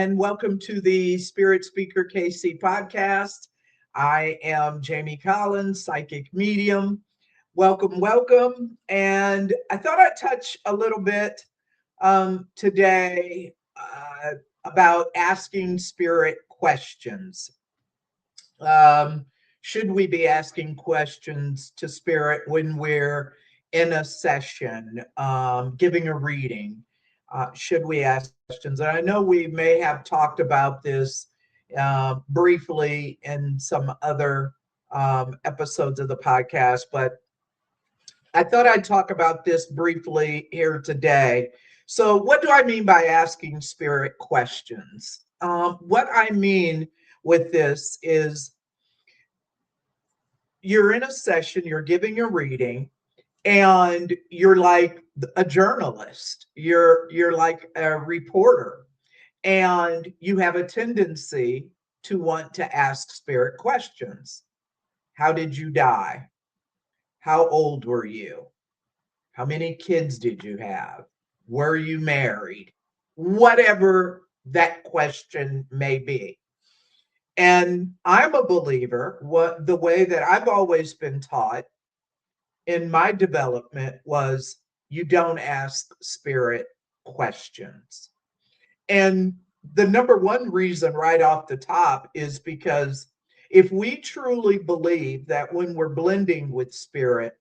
and welcome to the Spirit Speaker KC podcast. I am Jamie Collins, psychic medium. Welcome, welcome. And I thought I'd touch a little bit today about asking spirit questions. Um, should we be asking questions to spirit when we're in a session, giving a reading? Should we ask questions? And I know we may have talked about this briefly in some other episodes of the podcast, but I thought I'd talk about this briefly here today. So, what do I mean by asking spirit questions? What I mean with this is you're in a session, you're giving a reading, and you're like a journalist. You're like a reporter, and you have a tendency to want to ask spirit questions. How did you die? How old were you? How many kids did you have? Were you married? Whatever that question may be. And I'm a believer, what the way that I've always been taught in my development was you don't ask spirit questions. And the number one reason right off the top is because if we truly believe that when we're blending with spirit,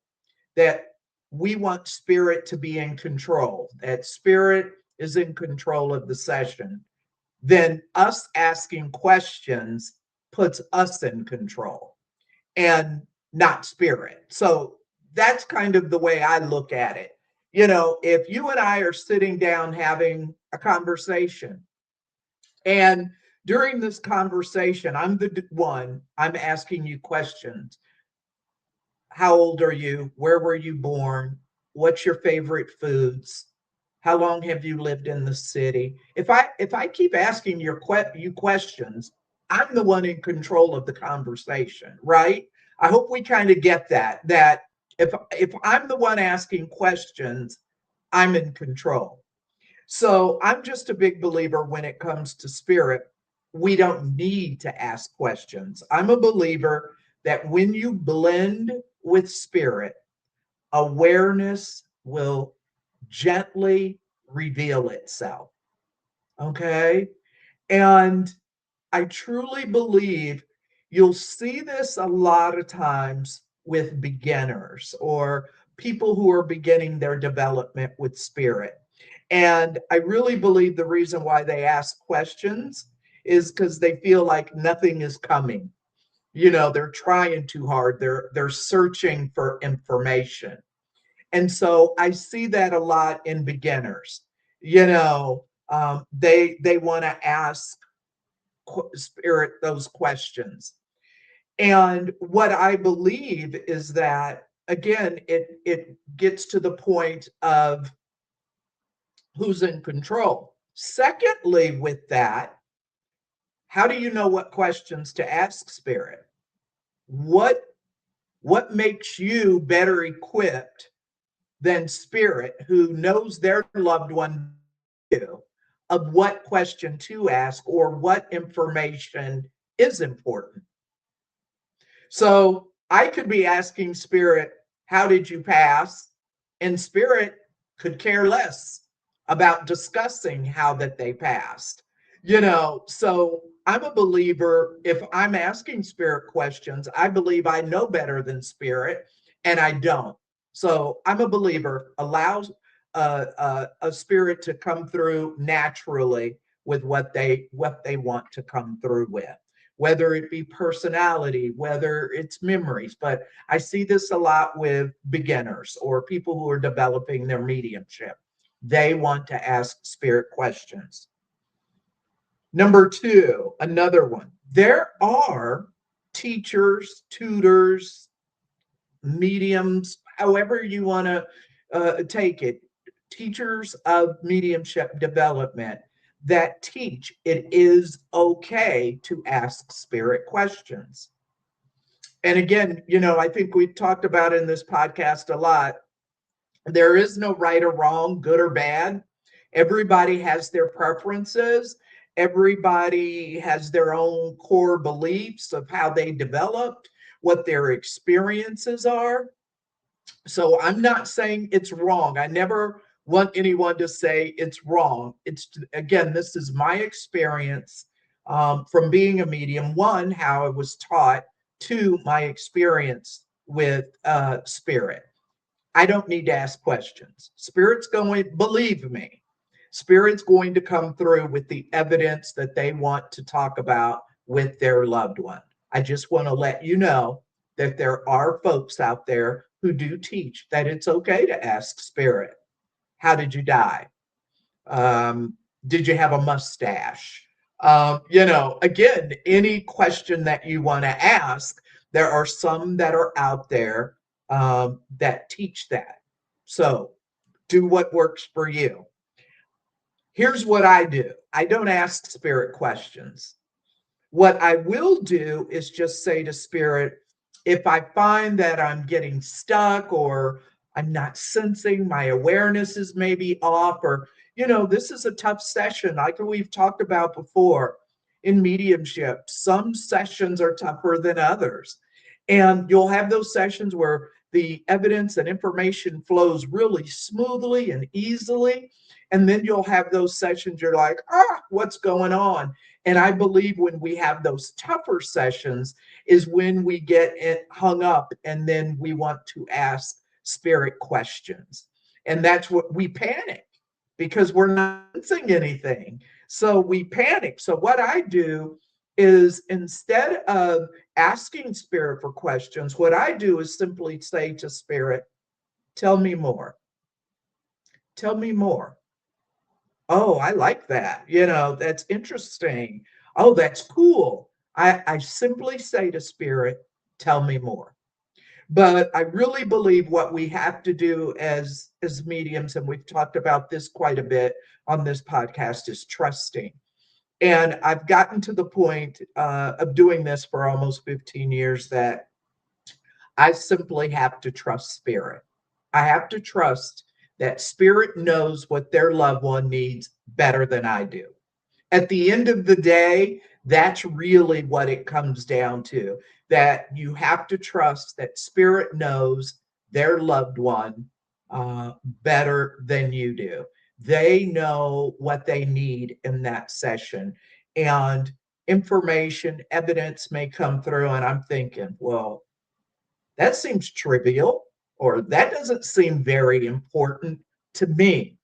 that we want spirit to be in control, that spirit is in control of the session, then us asking questions puts us in control and not spirit. So that's kind of the way I look at it. You know, if you and I are sitting down having a conversation, and during this conversation, I'm the one, I'm asking you questions. How old are you? Where were you born? What's your favorite foods? How long have you lived in the city? If I keep asking you questions, I'm the one in control of the conversation, right? I hope we kind of get that if I'm the one asking questions, I'm in control. So I'm just a big believer when it comes to spirit, we don't need to ask questions. I'm a believer that when you blend with spirit, awareness will gently reveal itself. Okay. And I truly believe you'll see this a lot of times with beginners or people who are beginning their development with spirit. And I really believe the reason why they ask questions is because they feel like nothing is coming. You know, they're trying too hard. They're searching for information. And so I see that a lot in beginners. You know, they want to ask spirit those questions. And what I believe is that again, it gets to the point of who's in control. Secondly, with that, how do you know what questions to ask spirit? What what makes you better equipped than spirit who knows their loved one of what question to ask or what information is important? So I could be asking spirit, how did you pass? And spirit could care less about discussing how that they passed. You know, so I'm a believer if I'm asking spirit questions, I believe I know better than spirit and I don't. So I'm a believer, allows a spirit to come through naturally with what they want to come through with, whether it be personality, whether it's memories. But I see this a lot with beginners or people who are developing their mediumship. They want to ask spirit questions. Number two, another one. There are teachers, tutors, mediums, however you want to take it, teachers of mediumship development that teach it is okay to ask spirit questions. And again, you know, I think we've talked about in this podcast a lot. There is no right or wrong, good or bad. Everybody has their preferences. Everybody has their own core beliefs of how they developed, what their experiences are. So I'm not saying it's wrong. I never want anyone to say it's wrong. It's, again, this is my experience from being a medium. One, how I was taught. Two, my experience with spirit. I don't need to ask questions. Spirit's going, believe me, Spirit's going to come through with the evidence that they want to talk about with their loved one. I just want to let you know that there are folks out there who do teach that it's okay to ask Spirit, how did you die? Um, did you have a mustache? Again, any question that you want to ask, there are some that are out there that teach that. So do what works for you. Here's what I do. I don't ask spirit questions. What I will do is just say to spirit, if I find that I'm getting stuck or I'm not sensing, my awareness is maybe off, or, this is a tough session, like we've talked about before in mediumship. Some sessions are tougher than others. And you'll have those sessions where the evidence and information flows really smoothly and easily. And then you'll have those sessions you're like, what's going on? And I believe when we have those tougher sessions is when we get it hung up and then we want to ask spirit questions. And that's what we panic because we're not sensing anything. So we panic. So what I do is instead of asking spirit for questions, what I do is simply say to spirit, tell me more. Tell me more. Oh, I like that. That's interesting. Oh, that's cool. I simply say to spirit, tell me more. But I really believe what we have to do as mediums, and we've talked about this quite a bit on this podcast, is trusting. And I've gotten to the point of doing this for almost 15 years that I simply have to trust spirit. I have to trust that spirit knows what their loved one needs better than I do. At the end of the day, that's really what it comes down to, that you have to trust that spirit knows their loved one better than you do. They know what they need in that session. And information, evidence may come through, and I'm thinking, well, that seems trivial, or that doesn't seem very important to me.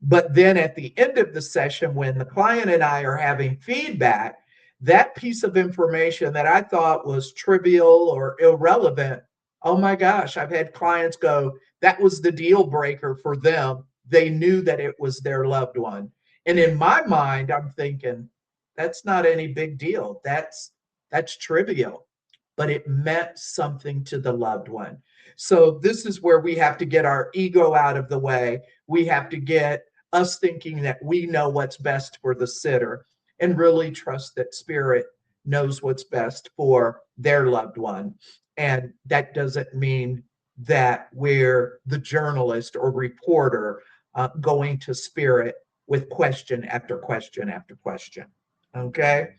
But then at the end of the session, when the client and I are having feedback, that piece of information that I thought was trivial or irrelevant, oh my gosh, I've had clients go, that was the deal breaker for them. They knew that it was their loved one. And in my mind, I'm thinking, that's not any big deal. That's trivial, but it meant something to the loved one. So this is where we have to get our ego out of the way. We have to get us thinking that we know what's best for the sitter and really trust that spirit knows what's best for their loved one. And that doesn't mean that we're the journalist or reporter going to spirit with question after question after question. Okay.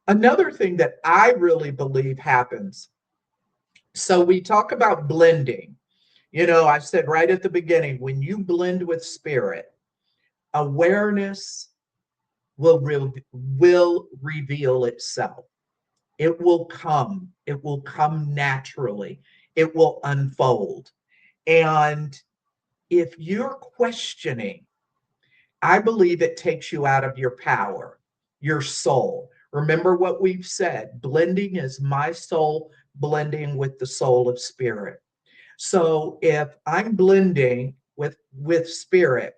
Another thing that I really believe happens. So we talk about blending. I said right at the beginning, when you blend with spirit, awareness will reveal itself. It will come. It will come naturally. It will unfold. And if you're questioning, I believe it takes you out of your power, your soul. Remember what we've said, blending is my soul blending with the soul of spirit. So if I'm blending with spirit,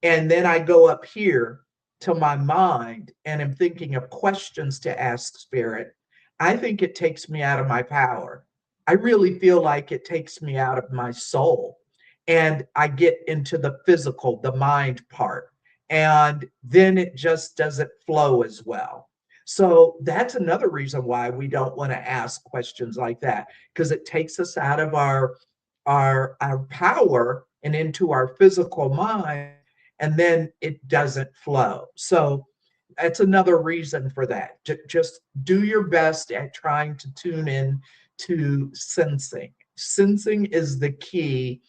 and then I go up here to my mind and am thinking of questions to ask spirit, I think it takes me out of my power. I really feel like it takes me out of my soul. And I get into the physical, the mind part. And then it just doesn't flow as well. So that's another reason why we don't want to ask questions like that, because it takes us out of our power and into our physical mind, and then it doesn't flow. So that's another reason for that. Just do your best at trying to tune in to sensing. Sensing is the key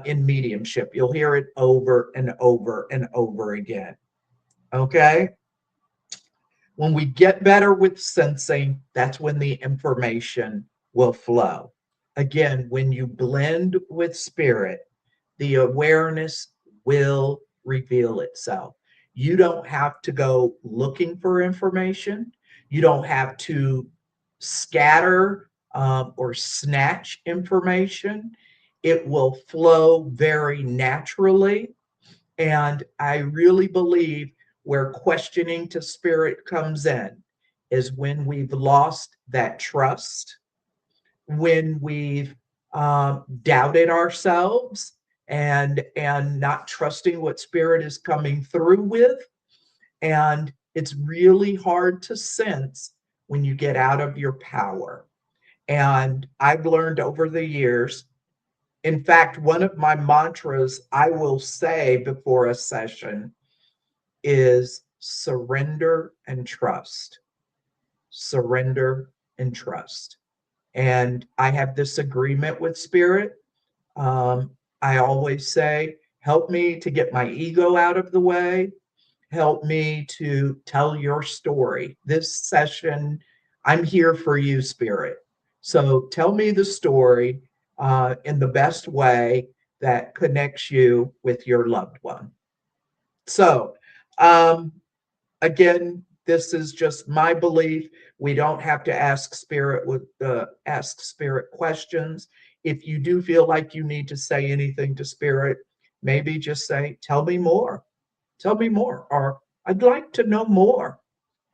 in mediumship. You'll hear it over and over and over again. Okay? When we get better with sensing, that's when the information will flow. Again, when you blend with spirit, the awareness will reveal itself. You don't have to go looking for information. You don't have to scatter or snatch information. It will flow very naturally. And I really believe where questioning to spirit comes in is when we've lost that trust, when we've doubted ourselves and not trusting what spirit is coming through with. And it's really hard to sense when you get out of your power. And I've learned over the years, in fact, one of my mantras I will say before a session is surrender and trust. Surrender and trust. And I have this agreement with spirit. I always say, help me to get my ego out of the way. Help me to tell your story. This session, I'm here for you, spirit. So tell me the story in the best way that connects you with your loved one. So, again, this is just my belief. We don't have to ask spirit questions. If you do feel like you need to say anything to spirit, maybe just say, "Tell me more. Tell me more," or "I'd like to know more."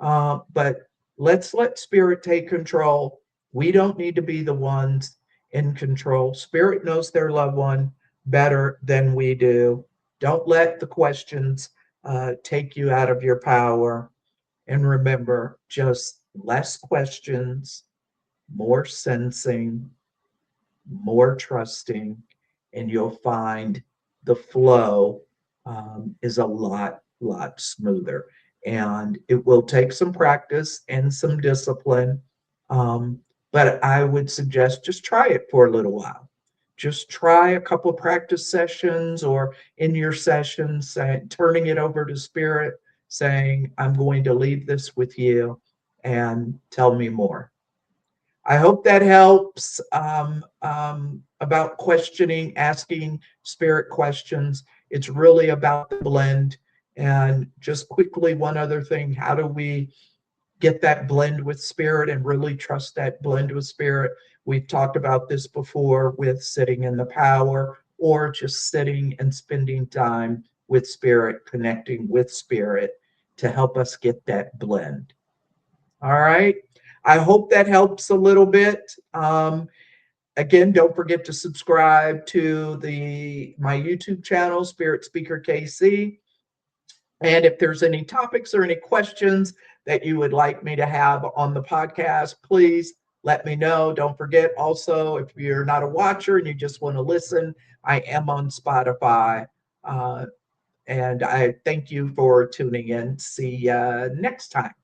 But let's let spirit take control. We don't need to be the ones in control. Spirit knows their loved one better than we do. Don't let the questions take you out of your power. And remember, just less questions, more sensing, more trusting, and you'll find the flow is a lot smoother. And it will take some practice and some discipline. But I would suggest just try it for a little while. Just try a couple of practice sessions or in your sessions, turning it over to spirit, saying, I'm going to leave this with you and tell me more. I hope that helps about questioning, asking spirit questions. It's really about the blend. And just quickly, one other thing, how do we get that blend with spirit and really trust that blend with spirit? We've talked about this before with sitting in the power or just sitting and spending time with spirit, connecting with spirit to help us get that blend. All right. I hope that helps a little bit. Again, don't forget to subscribe to my YouTube channel, Spirit Speaker KC. And if there's any topics or any questions that you would like me to have on the podcast, please let me know. Don't forget also, if you're not a watcher and you just want to listen, I am on Spotify. And I thank you for tuning in. See you next time.